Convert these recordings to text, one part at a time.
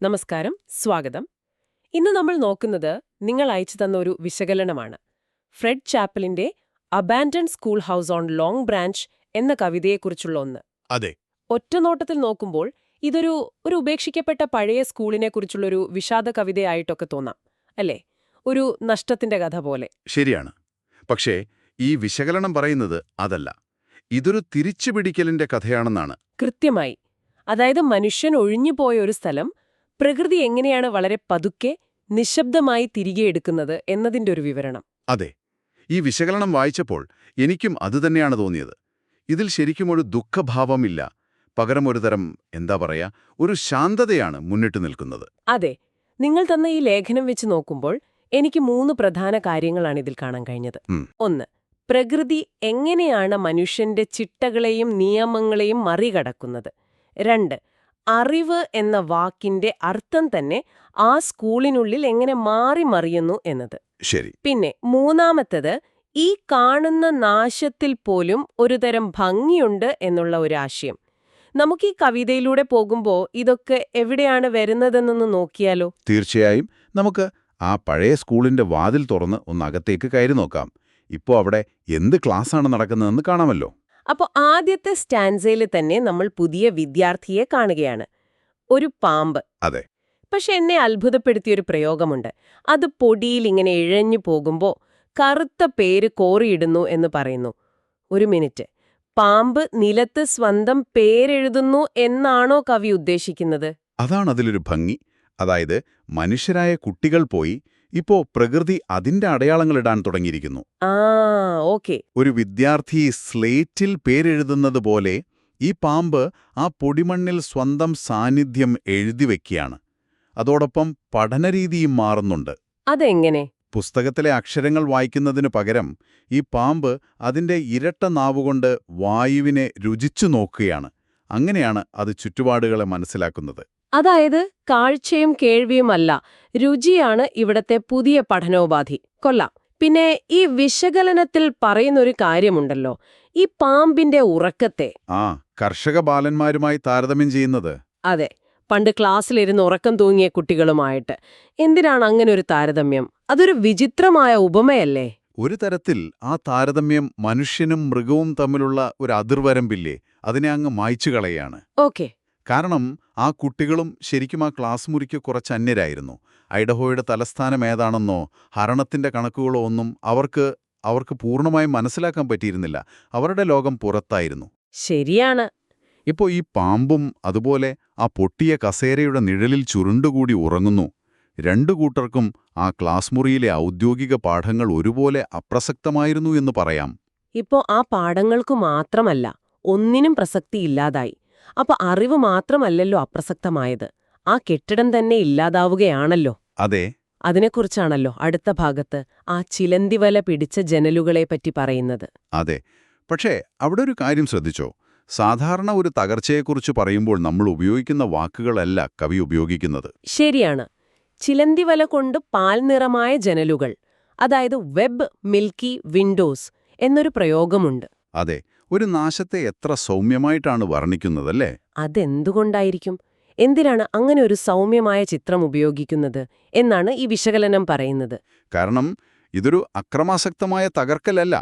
നമസ്കാരം, സ്വാഗതം. ഇന്ന് നമ്മൾ നോക്കുന്നത് നിങ്ങൾ അയച്ചു തന്ന ഒരു വിശകലനമാണ്. ഫ്രെഡ് ചാപ്പലിന്റെ abandoned school house on long branch എന്ന കവിതയെക്കുറിച്ചുള്ള ഒന്ന്. അതെ. ഒറ്റനോട്ടത്തിൽ നോക്കുമ്പോൾ ഇതൊരു ഉപേക്ഷിക്കപ്പെട്ട പഴയ സ്കൂളിനെക്കുറിച്ചുള്ളൊരു വിഷാദ കവിതയായിട്ടൊക്കെ തോന്നാം, അല്ലേ? ഒരു നഷ്ടത്തിന്റെ കഥ പോലെ. ശരിയാണ്. പക്ഷേ ഈ വിശകലനം പറയുന്നത് അതല്ല. ഇതൊരു തിരിച്ചുപിടിക്കലിന്റെ കഥയാണെന്നാണ്. കൃത്യമായി. അതായത് മനുഷ്യൻ ഒഴിഞ്ഞുപോയ ഒരു സ്ഥലം പ്രകൃതി എങ്ങനെയാണ് വളരെ പതുക്കെ, നിശബ്ദമായി തിരികെ എടുക്കുന്നത് എന്നതിന്റെ ഒരു വിവരണം. അതെ. ഈ വിശകലനം വായിച്ചപ്പോൾ എനിക്കും അതുതന്നെയാണ് തോന്നിയത്. ഇതിൽ ശരിക്കും ഒരു ദുഃഖഭാവമില്ല, പകരം ഒരു തരം എന്താ പറയാ, ഒരു ശാന്തതയാണ് മുന്നിട്ട് നിൽക്കുന്നത്. അതെ, നിങ്ങൾ തന്ന ഈ ലേഖനം വെച്ച് നോക്കുമ്പോൾ എനിക്ക് 3 പ്രധാന കാര്യങ്ങളാണ് ഇതിൽ കാണാൻ കഴിഞ്ഞത്. 1. പ്രകൃതി എങ്ങനെയാണ് മനുഷ്യന്റെ ചിട്ടകളെയും നിയമങ്ങളെയും മറികടക്കുന്നത്. 2. അറിവ് എന്ന വാക്കിന്റെ അർത്ഥം തന്നെ ആ സ്കൂളിനുള്ളിൽ എങ്ങനെ മാറി മറിയുന്നു എന്നത്. ശരി. പിന്നെ മൂന്നാമത്തേത്, ഈ കാണുന്ന നാശത്തിൽ പോലും ഒരുതരം ഭംഗിയുണ്ട് എന്നുള്ള ഒരു ആശയം. നമുക്ക് ഈ കവിതയിലൂടെ പോകുമ്പോൾ ഇതൊക്കെ എവിടെയാണ് വരുന്നതെന്നൊന്ന് നോക്കിയാലോ? തീർച്ചയായും. നമുക്ക് ആ പഴയ സ്കൂളിന്റെ വാതിൽ തുറന്ന് ഒന്നകത്തേക്ക് കയറി നോക്കാം. ഇപ്പോ അവിടെ എന്ത് ക്ലാസ്സാണ് നടക്കുന്നതെന്ന് കാണാമല്ലോ. അപ്പോൾ ആദ്യത്തെ സ്റ്റാൻസയിൽ തന്നെ നമ്മൾ പുതിയ വിദ്യാർത്ഥിയെ കാണുകയാണ്. ഒരു പാമ്പ്. അതെ. പക്ഷെ എന്നെ അത്ഭുതപ്പെടുത്തിയൊരു പ്രയോഗമുണ്ട്. അത് പൊടിയിൽ ഇങ്ങനെ ഇഴഞ്ഞു പോകുമ്പോൾ കറുത്ത പേര് കോറിയിടുന്നു എന്ന് പറയുന്നു. ഒരു മിനിറ്റ്, പാമ്പ് നിലത്ത് സ്വന്തം പേരെഴുതുന്നു എന്നാണോ കവി ഉദ്ദേശിക്കുന്നത്? അതാണ് അതിലൊരു ഭംഗി. അതായത് മനുഷ്യരായ കുട്ടികൾ പോയി ഇപ്പോ പ്രകൃതി അതിന്റെ അടയാളങ്ങളിടാൻ തുടങ്ങിയിരിക്കുന്നു. ഓക്കെ. ഒരു വിദ്യാർത്ഥി സ്ലേറ്റിൽ പേരെഴുതുന്നത് പോലെ ഈ പാമ്പ് ആ പൊടിമണ്ണിൽ സ്വന്തം സാന്നിധ്യം എഴുതിവെക്കുകയാണ്. അതോടൊപ്പം പഠനരീതിയും മാറുന്നുണ്ട്. അതെങ്ങനെ? പുസ്തകത്തിലെ അക്ഷരങ്ങൾ വായിക്കുന്നതിനു പകരം ഈ പാമ്പ് അതിന്റെ ഇരട്ട നാവുകൊണ്ട് വായുവിനെ രുചിച്ചു നോക്കുകയാണ്. അങ്ങനെയാണ് അത് ചുറ്റുപാടുകളെ മനസ്സിലാക്കുന്നത്. അതായത് കാഴ്ചയും കേൾവിയുമല്ല, രുചിയാണ് ഇവിടത്തെ പുതിയ പഠനോപാധി. കൊള്ളാം. പിന്നെ ഈ വിശകലനത്തിൽ പറയുന്നൊരു കാര്യമുണ്ടല്ലോ, ഈ പാമ്പിന്റെ ഉറക്കത്തെ കർഷക ബാലന്മാരുമായി താരതമ്യം ചെയ്യുന്നത്. അതെ, പണ്ട് ക്ലാസ്സിലിരുന്ന് ഉറക്കം തൂങ്ങിയ കുട്ടികളുമായിട്ട്. എന്തിനാണ് അങ്ങനെ ഒരു താരതമ്യം? അതൊരു വിചിത്രമായ ഉപമയല്ലേ? ഒരു തരത്തിൽ ആ താരതമ്യം മനുഷ്യനും മൃഗവും തമ്മിലുള്ള ഒരു അതിർവരമ്പില്ലേ, അതിനെ അങ്ങ് മായ്ച്ചു കളയാണ്. ഓക്കെ. കാരണം ആ കുട്ടികളും ശരിക്കും ആ ക്ലാസ് മുറിക്ക് കുറച്ച് അന്യരായിരുന്നു. ഐഡഹോയുടെ തലസ്ഥാനം ഏതാണെന്നോ ഹരണത്തിന്റെ കണക്കുകളോ ഒന്നും അവർക്ക് പൂർണ്ണമായും മനസ്സിലാക്കാൻ പറ്റിയിരുന്നില്ല. അവരുടെ ലോകം പുറത്തായിരുന്നു. ശരിയാണ്. ഇപ്പോൾ ഈ പാമ്പും അതുപോലെ ആ പൊട്ടിയ കസേരയുടെ നിഴലിൽ ചുരുണ്ടുകൂടി ഉറങ്ങുന്നു. രണ്ടു കൂട്ടർക്കും ആ ക്ലാസ് മുറിയിലെ ഔദ്യോഗിക പാഠങ്ങൾ ഒരുപോലെ അപ്രസക്തമായിരുന്നു എന്ന് പറയാം. ഇപ്പോ ആ പാഠങ്ങൾക്കു മാത്രമല്ല, ഒന്നിനും പ്രസക്തിയില്ലാതായി. അപ്പൊ അറിവ് മാത്രമല്ലല്ലോ അപ്രസക്തമായത്, ആ കെട്ടിടം തന്നെ ഇല്ലാതാവുകയാണല്ലോ. അതെ. അതിനെക്കുറിച്ചാണല്ലോ അടുത്ത ഭാഗത്ത് ആ ചിലന്തിവല പിടിച്ച ജനലുകളെപ്പറ്റി പറയുന്നത്. അതെ. പക്ഷേ അവിടെ ഒരു കാര്യം ശ്രദ്ധിച്ചോ? സാധാരണ ഒരു തകർച്ചയെക്കുറിച്ച് പറയുമ്പോൾ നമ്മൾ ഉപയോഗിക്കുന്ന വാക്കുകളല്ല കവി ഉപയോഗിക്കുന്നത്. ശരിയാണ്. ചിലന്തിവല കൊണ്ട് പാൽനിറമായ ജനലുകൾ, അതായത് വെബ് മിൽക്കി വിൻഡോസ് എന്നൊരു പ്രയോഗമുണ്ട്. അതെ. ഒരു നാശത്തെ എത്ര സൗമ്യമായിട്ടാണ് വർണ്ണിക്കുന്നതല്ലേ? അതെന്തുകൊണ്ടായിരിക്കും? എന്തിനാണ് അങ്ങനെ ഒരു സൗമ്യമായ ചിത്രം ഉപയോഗിക്കുന്നത് എന്നാണ് ഈ വിശകലനം പറയുന്നത്. കാരണം ഇതൊരു അക്രമാസക്തമായ തകർക്കലല്ല.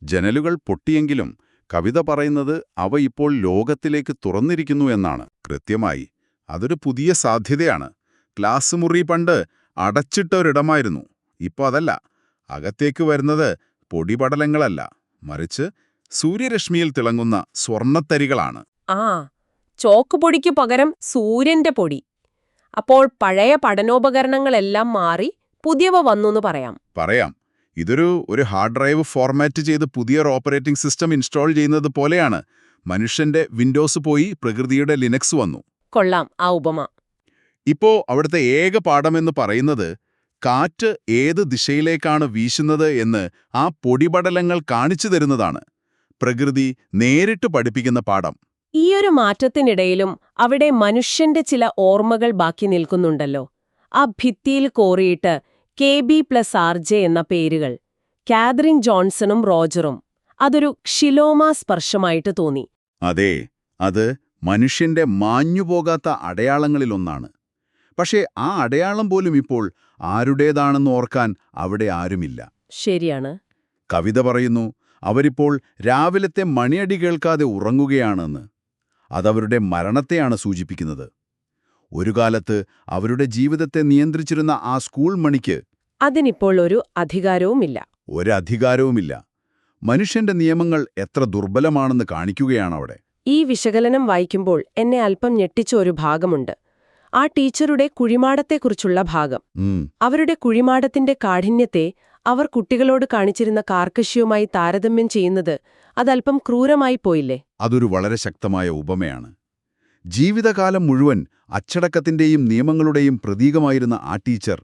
ജനലുകൾ പൊട്ടിയെങ്കിലും കവിത പറയുന്നത് അവ ഇപ്പോൾ ലോകത്തിലേക്ക് തുറന്നിരിക്കുന്നു എന്നാണ്. കൃത്യമായി. അതൊരു പുതിയ സാധ്യതയാണ്. ക്ലാസ് മുറി പണ്ട് അടച്ചിട്ട ഒരിടമായിരുന്നു. ഇപ്പോൾ അതല്ല. അകത്തേക്ക് വരുന്നത് പൊടിപടലങ്ങളല്ല, മറിച്ച് സൂര്യരശ്മിയിൽ തിളങ്ങുന്ന സ്വർണ്ണത്തരികളാണ്. ചോക്ക് പൊടിക്കു പകരം സൂര്യന്റെ പൊടി. അപ്പോൾ പഴയ പഠനോപകരണങ്ങളെല്ലാം മാറി പുതിയവ വന്നുന്ന് പറയാം. ഇതൊരു ഹാർഡ് ഡ്രൈവ് ഫോർമാറ്റ് ചെയ്ത് പുതിയൊരു ഓപ്പറേറ്റിംഗ് സിസ്റ്റം ഇൻസ്റ്റാൾ ചെയ്യുന്നത് പോലെയാണ്. മനുഷ്യന്റെ വിൻഡോസ് പോയി പ്രകൃതിയുടെ ലിനക്സ് വന്നു. കൊള്ളാം ആ ഉപമ. ഇപ്പോ അവിടുത്തെ ഏക പാഠമെന്ന് പറയുന്നത് കാറ്റ് ഏത് ദിശയിലേക്കാണ് വീശുന്നത് എന്ന് ആ പൊടിപടലങ്ങൾ കാണിച്ചു തരുന്നതാണ്. പ്രകൃതി നേരിട്ട് പഠിപ്പിക്കുന്ന പാഠം. ഈയൊരു മാറ്റത്തിനിടയിലും അവിടെ മനുഷ്യന്റെ ചില ഓർമ്മകൾ ബാക്കി നിൽക്കുന്നുണ്ടല്ലോ. ആ ഭിത്തിയിൽ കോറിയിട്ട് KB+RJ എന്ന പേരുകൾ, കാതറിൻ ജോൺസണും റോജറും. അതൊരു ഷിലോമ സ്പർശമായിട്ട് തോന്നി. അതെ, അത് മനുഷ്യന്റെ മാഞ്ഞുപോകാത്ത അടയാളങ്ങളിലൊന്നാണ്. പക്ഷേ ആ അടയാളം പോലും ഇപ്പോൾ ആരുടേതാണെന്ന് ഓർക്കാൻ അവിടെ ആരുമില്ല. ശരിയാണ്. കവിത പറയുന്നു, അവരിപ്പോൾ രാവിലത്തെ മണിയടി കേൾക്കാതെ ഉറങ്ങുകയാണെന്ന്. അതവരുടെ മരണത്തെയാണ് സൂചിപ്പിക്കുന്നത്. ഒരു കാലത്ത് അവരുടെ ജീവിതത്തെ നിയന്ത്രിച്ചിരുന്ന ആ സ്കൂൾ മണിക്ക് അതിനിപ്പോൾ ഒരു അധികാരവുമില്ല. ഒരധികാരവുമില്ല. മനുഷ്യന്റെ നിയമങ്ങൾ എത്ര ദുർബലമാണെന്ന് കാണിക്കുകയാണവിടെ. ഈ വിശകലനം വായിക്കുമ്പോൾ എന്നെ അല്പം ഞെട്ടിച്ച ഒരു ഭാഗമുണ്ട്. ആ ടീച്ചറുടെ കുഴിമാടത്തെക്കുറിച്ചുള്ള ഭാഗം. അവരുടെ കുഴിമാടത്തിന്റെ കാഠിന്യത്തെ അവർ കുട്ടികളോട് കാണിച്ചിരുന്ന കാർക്കശ്യവുമായി താരതമ്യം ചെയ്യുന്നത് അതല്പം ക്രൂരമായി പോയില്ലേ? അതൊരു വളരെ ശക്തമായ ഉപമയാണ്. ജീവിതകാലം മുഴുവൻ അച്ചടക്കത്തിന്റെയും നിയമങ്ങളുടെയും പ്രതീകമായിരുന്ന ആ ടീച്ചർ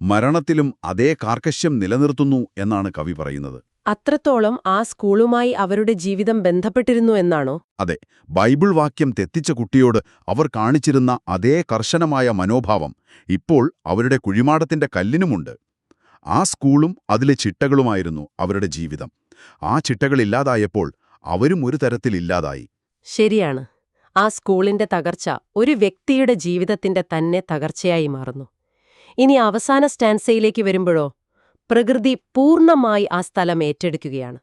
മരണത്തിലും അതേ കാർക്കശ്യം നിലനിർത്തുന്നു എന്നാണ് കവി പറയുന്നത്. അത്രത്തോളം ആ സ്കൂളുമായി അവരുടെ ജീവിതം ബന്ധപ്പെട്ടിരുന്നു എന്നാണോ? അതെ, ബൈബിൾ വാക്യം തെറ്റിച്ച കുട്ടിയോട് അവർ കാണിച്ചിരുന്ന അതേ കർശനമായ മനോഭാവം ഇപ്പോൾ അവരുടെ കുഴിമാടത്തിന്റെ കല്ലിനുമുണ്ട്. ആ സ്കൂളും അതിലെ ചിട്ടകളുമായിരുന്നു അവരുടെ ജീവിതം. ആ ചിട്ടകളില്ലാതായപ്പോൾ അവരും ഒരു തരത്തിൽ ഇല്ലാതായി. ശരിയാണ്. ആ സ്കൂളിന്റെ തകർച്ച ഒരു വ്യക്തിയുടെ ജീവിതത്തിന്റെ തന്നെ തകർച്ചയായി മാറുന്നു. ഇനി അവസാന സ്റ്റാൻസയിലേക്ക് വരുമ്പോഴോ, പ്രകൃതി പൂർണ്ണമായി ആ സ്ഥലം ഏറ്റെടുക്കുകയാണ്.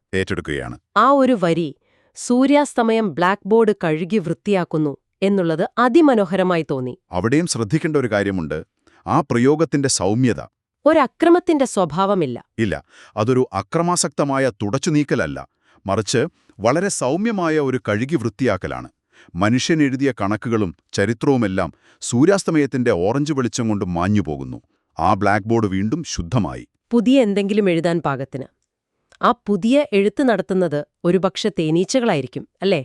ആ ഒരു വരി, സൂര്യാസ്തമയം ബ്ലാക്ക് ബോർഡ് കഴുകി വൃത്തിയാക്കുന്നു എന്നുള്ളത് അതിമനോഹരമായി തോന്നി. അവിടെയും ശ്രദ്ധിക്കേണ്ട ഒരു കാര്യമുണ്ട്, ആ പ്രയോഗത്തിന്റെ സൗമ്യത. ഒരക്രമത്തിന്റെ സ്വഭാവമില്ല. ഇല്ല, അതൊരു അക്രമാസക്തമായ തുടച്ചുനീക്കലല്ല, മറിച്ച് വളരെ സൗമ്യമായ ഒരു കഴുകി വൃത്തിയാക്കലാണ്. മനുഷ്യൻ എഴുതിയ കണക്കുകളും ചരിത്രവുമെല്ലാം സൂര്യാസ്തമയത്തിന്റെ ഓറഞ്ച് വെളിച്ചം കൊണ്ട് മാഞ്ഞുപോകുന്നു. ആ ബ്ലാക്ക് ബോർഡ് വീണ്ടും ശുദ്ധമായി. പുതിയ എന്തെങ്കിലും എഴുതാൻ പാകത്തിന്. ആ പുതിയ എഴുത്ത് നടത്തുന്നത് ഒരുപക്ഷെ തേനീച്ചകളായിരിക്കും, അല്ലേ?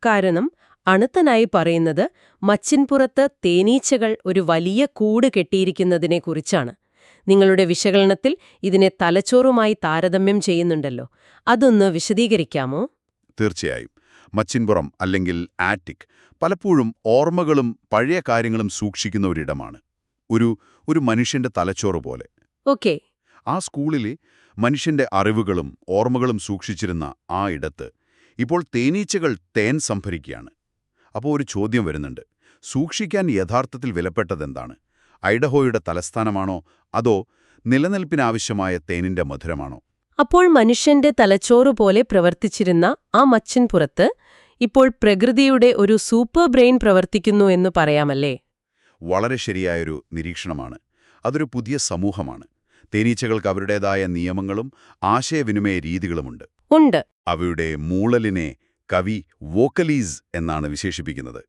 കാരണം അണുത്തനായി പറയുന്നത് മച്ചിൻപുറത്ത് തേനീച്ചകൾ ഒരു വലിയ കൂട് കെട്ടിയിരിക്കുന്നതിനെക്കുറിച്ചാണ്. നിങ്ങളുടെ വിശകലനത്തിൽ ഇതിനെ തലച്ചോറുമായി താരതമ്യം ചെയ്യുന്നുണ്ടല്ലോ, അതൊന്ന് വിശദീകരിക്കാമോ? തീർച്ചയായും. മച്ചിൻപുറം അല്ലെങ്കിൽ ആറ്റിക് പലപ്പോഴും ഓർമ്മകളും പഴയ കാര്യങ്ങളും സൂക്ഷിക്കുന്ന ഒരിടമാണ്. ഒരു മനുഷ്യന്റെ തലച്ചോറ് പോലെ. ഓക്കെ. ആ സ്കൂളിലെ മനുഷ്യന്റെ അറിവുകളും ഓർമ്മകളും സൂക്ഷിച്ചിരുന്ന ആ ഇടത്ത് ഇപ്പോൾ തേനീച്ചകൾ തേൻ സംഭരിക്കുകയാണ്. അപ്പോൾ ഒരു ചോദ്യം വരുന്നുണ്ട്, സൂക്ഷിക്കാൻ യഥാർത്ഥത്തിൽ വിലപ്പെട്ടതെന്താണ്? ഐഡഹോയുടെ തലസ്ഥാനമാണോ, അതോ നിലനിൽപ്പിനാവശ്യമായ തേനിന്റെ മധുരമാണോ? അപ്പോൾ മനുഷ്യന്റെ തലച്ചോറ് പോലെ പ്രവർത്തിച്ചിരുന്ന ആ മച്ചിൻപുറത്ത് ഇപ്പോൾ പ്രകൃതിയുടെ ഒരു സൂപ്പർ ബ്രെയിൻ പ്രവർത്തിക്കുന്നു എന്ന് പറയാമല്ലേ? വളരെ ശരിയായൊരു നിരീക്ഷണമാണ്. അതൊരു പുതിയ സമൂഹമാണ്. തേനീച്ചകൾക്ക് അവരുടേതായ നിയമങ്ങളും ആശയവിനിമയ രീതികളുമുണ്ട്. അവയുടെ മൂളലിനെ കവി വോക്കലീസ് എന്നാണ് വിശേഷിപ്പിക്കുന്നത്.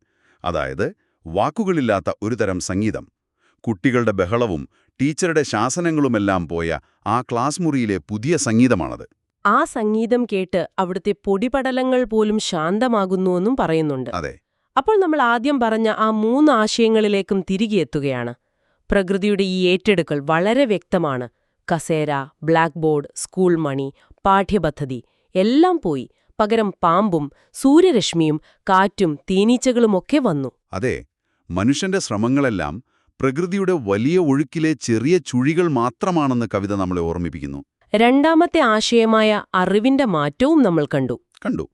അതായത് വാക്കുകളില്ലാത്ത ഒരുതരം സംഗീതം. കുട്ടികളുടെ ബഹളവും ടീച്ചറുടെ ശാസനങ്ങളുമെല്ലാം പോയ ആ ക്ലാസ് മുറിയിലെ പുതിയ സംഗീതമാണത്. ആ സംഗീതം കേട്ട് അവിടുത്തെ പൊടിപടലങ്ങൾ പോലും ശാന്തമാകുന്നുവെന്നും പറയുന്നുണ്ട്. അതെ. അപ്പോൾ നമ്മൾ ആദ്യം പറഞ്ഞ ആ 3 ആശയങ്ങളിലേക്കും തിരികെ എത്തുകയാണ്. പ്രകൃതിയുടെ ഈ ഏറ്റെടുക്കൽ വളരെ വ്യക്തമാണ്. കസേര, ബ്ലാക്ക് ബോർഡ്, സ്കൂൾ മണി, പാഠ്യപദ്ധതി എല്ലാം പോയി. പകരം പാമ്പും സൂര്യരശ്മിയും കാറ്റും തേനീച്ചകളുമൊക്കെ വന്നു. അതെ, മനുഷ്യന്റെ ശ്രമങ്ങളെല്ലാം പ്രകൃതിയുടെ വലിയ ഒഴുക്കിലെ ചെറിയ ചുഴികൾ മാത്രമാണെന്ന് കവിത നമ്മളെ ഓർമ്മിപ്പിക്കുന്നു. രണ്ടാമത്തെ ആശയമായ അറിവിന്റെ മാറ്റവും നമ്മൾ കണ്ടു.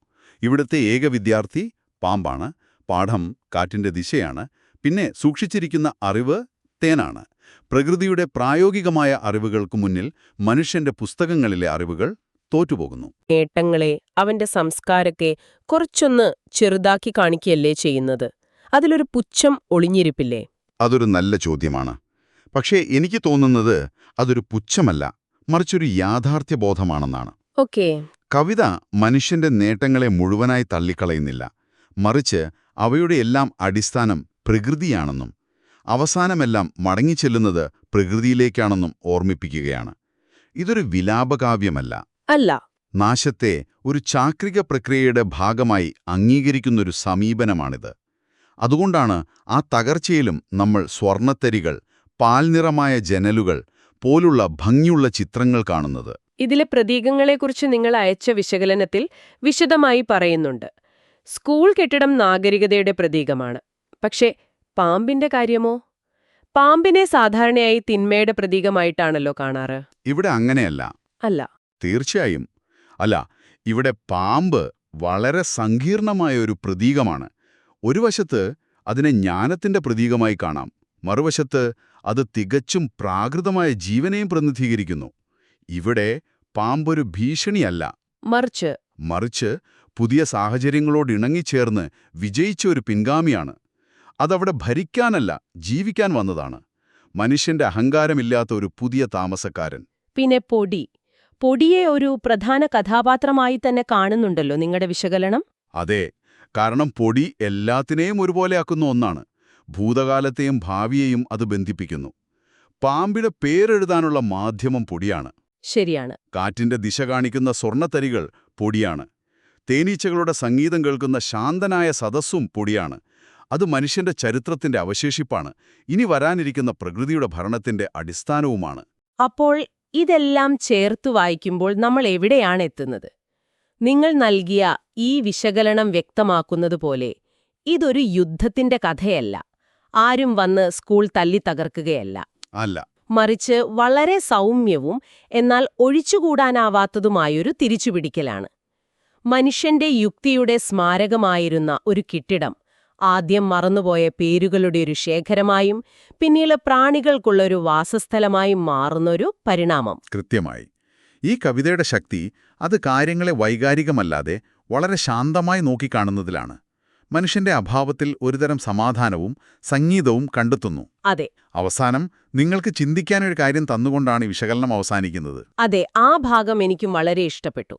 ഇവിടുത്തെ ഏക വിദ്യാർത്ഥി പാമ്പാണ്, പാഠം കാറ്റിന്റെ ദിശയാണ്, പിന്നെ സൂക്ഷിച്ചിരിക്കുന്ന അറിവ് തേനാണ്. പ്രകൃതിയുടെ പ്രായോഗികമായ അറിവുകൾക്ക് മുന്നിൽ മനുഷ്യന്റെ പുസ്തകങ്ങളിലെ അറിവുകൾ തോറ്റുപോകുന്നു. നേട്ടങ്ങളെ, അവന്റെ സംസ്കാരത്തെ കുറച്ചൊന്ന് ചെറുതാക്കി കാണിക്കുകയല്ലേ ചെയ്യുന്നത്? അതിലൊരു പുച്ഛം ഒളിഞ്ഞിരിപ്പില്ലേ? അതൊരു നല്ല ചോദ്യമാണ്. പക്ഷേ എനിക്ക് തോന്നുന്നത് അതൊരു പുച്ഛമല്ല, മറിച്ചൊരു യാഥാർത്ഥ്യബോധമാണെന്നാണ്. ഓക്കേ. കവിത മനുഷ്യന്റെ നേട്ടങ്ങളെ മുഴുവനായി തള്ളിക്കളയുന്നില്ല, മറിച്ച് അവയുടെ എല്ലാം അടിസ്ഥാനം പ്രകൃതിയാണെന്നും അവസാനമെല്ലാം മടങ്ങിച്ചെല്ലുന്നത് പ്രകൃതിയിലേക്കാണെന്നും ഓർമ്മിപ്പിക്കുകയാണ്. ഇതൊരു വിലാപകാവ്യമല്ല. അല്ല. നാശത്തെ ഒരു ചാക്രിക പ്രക്രിയയുടെ ഭാഗമായി അംഗീകരിക്കുന്നൊരു സമീപനമാണിത്. അതുകൊണ്ടാണ് ആ തകർച്ചയിലും നമ്മൾ സ്വർണ്ണത്തരികൾ, പാൽനിറമായ ജനലുകൾ പോലുള്ള ഭംഗിയുള്ള ചിത്രങ്ങൾ കാണുന്നത്. ഇതിലെ പ്രതീകങ്ങളെക്കുറിച്ച് നിങ്ങൾ അയച്ച വിശകലനത്തിൽ വിശദമായി പറയുന്നുണ്ട്. സ്കൂൾ കെട്ടിടം നാഗരികതയുടെ പ്രതീകമാണ്. പക്ഷേ പാമ്പിന്റെ കാര്യമോ? പാമ്പിനെ സാധാരണയായി തിന്മയുടെ പ്രതീകമായിട്ടാണല്ലോ കാണാറ്. ഇവിടെ അങ്ങനെയല്ല. അല്ല. തീർച്ചയായും അല്ല. ഇവിടെ പാമ്പ് വളരെ സങ്കീർണമായ ഒരു പ്രതീകമാണ്. ഒരു വശത്ത് അതിനെ ജ്ഞാനത്തിന്റെ പ്രതീകമായി കാണാം, മറുവശത്ത് അത് തികച്ചും പ്രാകൃതമായ ജീവനെയും പ്രതിനിധീകരിക്കുന്നു. ഇവിടെ പാമ്പൊരു ഭീഷണിയല്ല, മറിച്ച് പുതിയ സാഹചര്യങ്ങളോട് ഇണങ്ങിച്ചേർന്ന് വിജയിച്ച ഒരു പിൻഗാമിയാണ്. അതവിടെ ഭരിക്കാനല്ല, ജീവിക്കാൻ വന്നതാണ്. മനുഷ്യന്റെ അഹങ്കാരമില്ലാത്ത ഒരു പുതിയ താമസക്കാരൻ. പിന്നെ പൊടിയെ ഒരു പ്രധാന കഥാപാത്രമായി തന്നെ കാണുന്നുണ്ടല്ലോ നിങ്ങളുടെ വിശകലനം. അതെ, കാരണം പൊടി എല്ലാത്തിനെയും ഒരുപോലെയാക്കുന്ന ഒന്നാണ്. ഭൂതകാലത്തെയും ഭാവിയെയും അത് ബന്ധിപ്പിക്കുന്നു. പാമ്പിയുടെ പേരെഴുതാനുള്ള മാധ്യമം പൊടിയാണ്. ശരിയാണ്. കാറ്റിന്റെ ദിശ കാണിക്കുന്ന സ്വർണ്ണത്തരികൾ പൊടിയാണ്. തേനീച്ചകളുടെ സംഗീതം കേൾക്കുന്ന ശാന്തനായ സദസ്സും പൊടിയാണ്. അത് മനുഷ്യന്റെ ചരിത്രത്തിന്റെ അവശേഷിപ്പാണ്. ഇനി വരാനിരിക്കുന്ന പ്രകൃതിയുടെ ഭരണത്തിന്റെ അടിസ്ഥാനവുമാണ്. അപ്പോൾ ഇതെല്ലാം ചേർത്തു വായിക്കുമ്പോൾ നമ്മൾ എവിടെയാണ് എത്തുന്നത്? നിങ്ങൾ നൽകിയ ഈ വിശകലനം വ്യക്തമാക്കുന്നതുപോലെ ഇതൊരു യുദ്ധത്തിന്റെ കഥയല്ല, ആരും വന്ന് സ്കൂൾ തല്ലി തകർക്കുകയല്ല. അല്ല, മറിച്ച് വളരെ സൗമ്യവും എന്നാൽ ഒഴിച്ചുകൂടാനാവാത്തതുമായൊരു തിരിച്ചുപിടിക്കലാണ്. മനുഷ്യന്റെ യുക്തിയുടെ സ്മാരകമായിരുന്ന ഒരു കെട്ടിടം ആദ്യം മറന്നുപോയ പേരുകളുടെ ഒരു ശേഖരമായും പിന്നീട് പ്രാണികൾക്കുള്ളൊരു വാസസ്ഥലമായും മാറുന്നൊരു പരിണാമം. കൃത്യമായി. ഈ കവിതയുടെ ശക്തി അത് കാര്യങ്ങളെ വൈകാരികമല്ലാതെ വളരെ ശാന്തമായി നോക്കിക്കാണുന്നതിലാണ്. മനുഷ്യന്റെ അഭാവത്തിൽ ഒരുതരം സമാധാനവും സംഗീതവും കണ്ടെത്തുന്നു. അതെ. അവസാനം നിങ്ങൾക്ക് ചിന്തിക്കാനൊരു കാര്യം തന്നുകൊണ്ടാണ് ഈ വിശകലനം അവസാനിക്കുന്നത്. അതെ, ആ ഭാഗം എനിക്കും വളരെ ഇഷ്ടപ്പെട്ടു.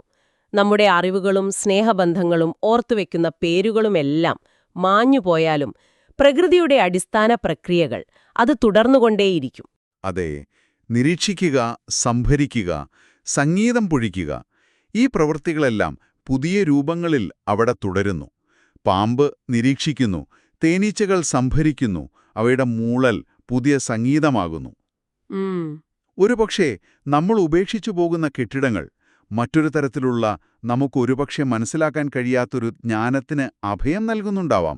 നമ്മുടെ അറിവുകളും സ്നേഹബന്ധങ്ങളും ഓർത്തുവെക്കുന്ന പേരുകളുമെല്ലാം മാഞ്ഞുപോയാലും പ്രകൃതിയുടെ അടിസ്ഥാന പ്രക്രിയകൾ അത് തുടർന്നുകൊണ്ടേയിരിക്കും. അതെ, നിരീക്ഷിക്കുക, സംഭരിക്കുക, സംഗീതം പൊഴിക്കുക, ഈ പ്രവൃത്തികളെല്ലാം പുതിയ രൂപങ്ങളിൽ അവിടെ തുടരുന്നു. പാമ്പ് നിരീക്ഷിക്കുന്നു, തേനീച്ചകൾ സംഭരിക്കുന്നു, അവയുടെ മൂളൽ പുതിയ സംഗീതമാകുന്നു. ഒരുപക്ഷേ നമ്മൾ ഉപേക്ഷിച്ചു പോകുന്ന കെട്ടിടങ്ങൾ മറ്റൊരു തരത്തിലുള്ള നമുക്കൊരുപക്ഷെ മനസ്സിലാക്കാൻ കഴിയാത്തൊരു ജ്ഞാനത്തിന് അഭയം നൽകുന്നുണ്ടാവാം.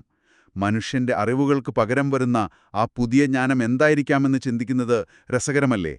മനുഷ്യന്റെ അറിവുകൾക്ക് പകരം വരുന്ന ആ പുതിയ ജ്ഞാനം എന്തായിരിക്കാമെന്ന് ചിന്തിക്കുന്നത് രസകരമല്ലേ?